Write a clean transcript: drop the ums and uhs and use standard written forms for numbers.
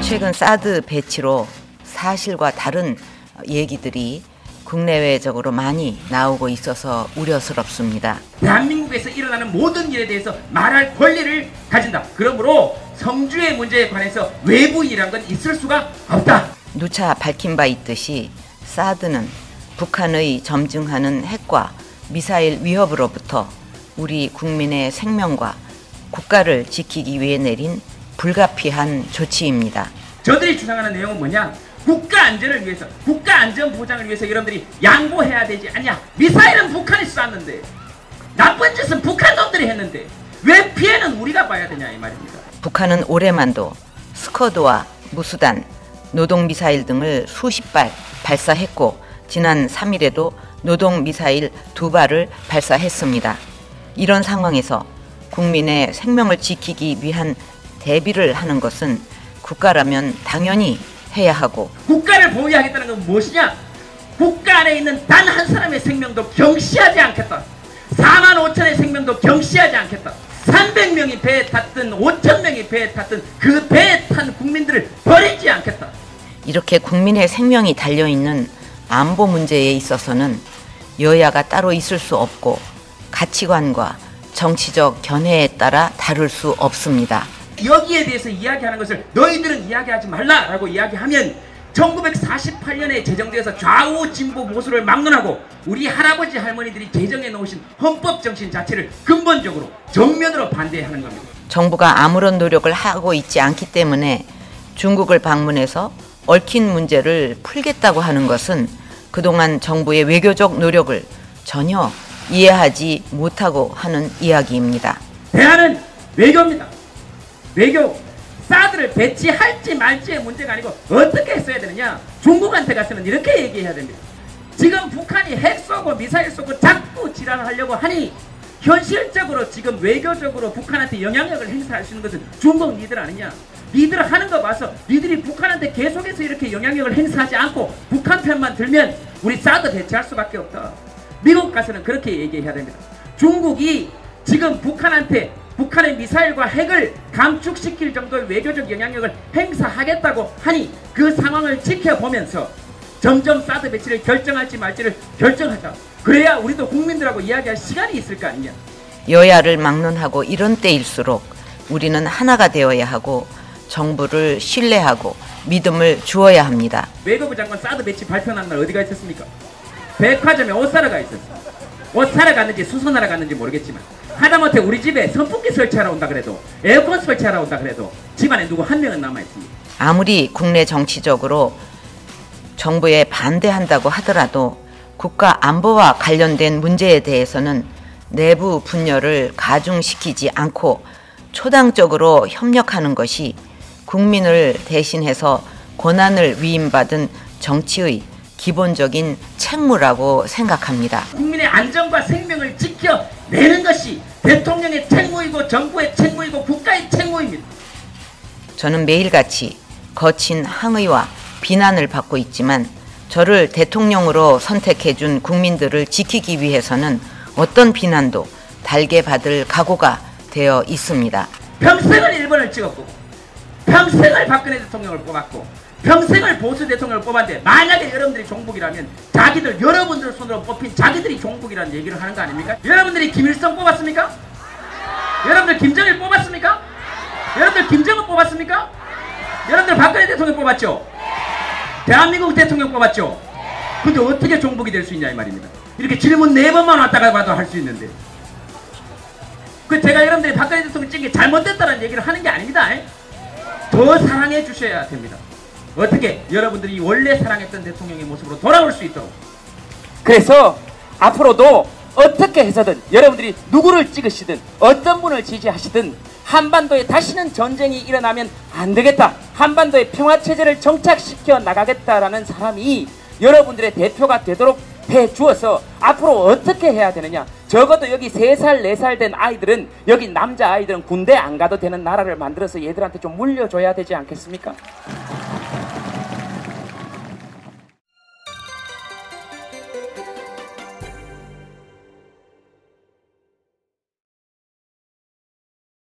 최근 사드 배치로 사실과 다른 얘기들이 국내외적으로 많이 나오고 있어서 우려스럽습니다. 대한민국에서 일어나는 모든 일에 대해서 말할 권리를 가진다. 그러므로 성주의 문제에 관해서 외부인이란 건 있을 수가 없다. 누차 밝힌 바 있듯이 사드는 북한의 점증하는 핵과 미사일 위협으로부터 우리 국민의 생명과 국가를 지키기 위해 내린 불가피한 조치입니다. 저들이 주장하는 내용은 뭐냐? 국가 안전을 위해서, 국가 안전 보장을 위해서 여러분들이 양보해야 되지 않냐? 미사일은 북한이 쐈는데, 나쁜 짓은 북한 놈들이 했는데 왜 피해는 우리가 봐야 되냐 이 말입니다. 북한은 올해만도 스커드와 무수단, 노동미사일 등을 수십 발 발사했고 지난 3일에도 노동미사일 2발을 발사했습니다. 이런 상황에서 국민의 생명을 지키기 위한 대비를 하는 것은 국가라면 당연히 해야 하고, 국가를 보호하겠다는 건 무엇이냐? 국가 안에 있는 단 한 사람의 생명도 경시하지 않겠다. 4만 5천의 생명도 경시하지 않겠다. 300명이 배에 탔든 5,000명이 배에 탔든 그 배에 탄 국민들을 버리지 않겠다. 이렇게 국민의 생명이 달려있는 안보 문제에 있어서는 여야가 따로 있을 수 없고 가치관과 정치적 견해에 따라 다를 수 없습니다. 여기에 대해서 이야기하는 것을 너희들은 이야기하지 말라라고 이야기하면 1948년에 제정돼서 좌우 진보 보수를 막론하고 우리 할아버지 할머니들이 제정해 놓으신 헌법 정신 자체를 근본적으로 정면으로 반대하는 겁니다. 정부가 아무런 노력을 하고 있지 않기 때문에 중국을 방문해서 얽힌 문제를 풀겠다고 하는 것은 그동안 정부의 외교적 노력을 전혀 이해하지 못하고 하는 이야기입니다. 대안은 외교입니다. 외교. 사드를 배치할지 말지의 문제가 아니고 어떻게 했어야 되느냐. 중국한테 가서는 이렇게 얘기해야 됩니다. 지금 북한이 핵 쏘고 미사일 쏘고 자꾸 지랄을 하려고 하니 현실적으로 지금 외교적으로 북한한테 영향력을 행사할 수 있는 것은 중국 니들 아니냐. 니들 하는 거 봐서 니들이 북한한테 계속해서 이렇게 영향력을 행사하지 않고 북한 편만 들면 우리 사드 배치할 수밖에 없다. 미국 가서는 그렇게 얘기해야 됩니다. 중국이 지금 북한한테 북한의 미사일과 핵을 감축시킬 정도의 외교적 영향력을 행사하겠다고 하니 그 상황을 지켜보면서 점점 사드 배치를 결정할지 말지를 결정하자. 그래야 우리도 국민들하고 이야기할 시간이 있을 거 아니냐. 여야를 막론하고 이런 때일수록 우리는 하나가 되어야 하고 정부를 신뢰하고 믿음을 주어야 합니다. 외교부 장관 사드 배치 발표한 날 어디가 있었습니까? 백화점에 옷 사러 가 있었어. 옷 사러 갔는지 수선하러 갔는지 모르겠지만 하다못해 우리 집에 선풍기 설치하러 온다 그래도 에어컨 설치하러 온다 그래도 집안에 누구 한 명은 남아있습니다. 아무리 국내 정치적으로 정부에 반대한다고 하더라도 국가 안보와 관련된 문제에 대해서는 내부 분열을 가중시키지 않고 초당적으로 협력하는 것이 국민을 대신해서 권한을 위임받은 정치의 기본적인 책무라고 생각합니다. 국민의 안전과 생명을 지켜내는 것이 대통령의 책무이고 정부의 책무이고 국가의 책무입니다. 저는 매일같이 거친 항의와 비난을 받고 있지만 저를 대통령으로 선택해준 국민들을 지키기 위해서는 어떤 비난도 달게 받을 각오가 되어 있습니다. 평생을 일본을 찍었고 평생을 박근혜 대통령을 뽑았고 평생을 보수 대통령을 뽑았는데 만약에 여러분들이 종북이라면 자기들 여러분들 손으로 뽑힌 자기들이 종북이라는 얘기를 하는 거 아닙니까? 여러분들이 김일성 뽑았습니까? 여러분들 김정일 뽑았습니까? 여러분들 김정은 뽑았습니까? 여러분들 박근혜 대통령 뽑았죠? 대한민국 대통령 뽑았죠? 근데 어떻게 종북이 될 수 있냐 이 말입니다. 이렇게 질문 4번만 왔다가 봐도 할 수 있는데 그 제가 여러분들이 박근혜 대통령 찍은 게 잘못됐다는 얘기를 하는 게 아닙니다. 더 사랑해 주셔야 됩니다. 어떻게 여러분들이 원래 사랑했던 대통령의 모습으로 돌아올 수 있도록. 그래서 앞으로도 어떻게 해서든 여러분들이 누구를 찍으시든 어떤 분을 지지하시든 한반도에 다시는 전쟁이 일어나면 안 되겠다, 한반도의 평화체제를 정착시켜 나가겠다라는 사람이 여러분들의 대표가 되도록 해주어서 앞으로 어떻게 해야 되느냐. 적어도 여기 3살 4살 된 아이들은, 여기 남자 아이들은 군대 안 가도 되는 나라를 만들어서 얘들한테 좀 물려줘야 되지 않겠습니까?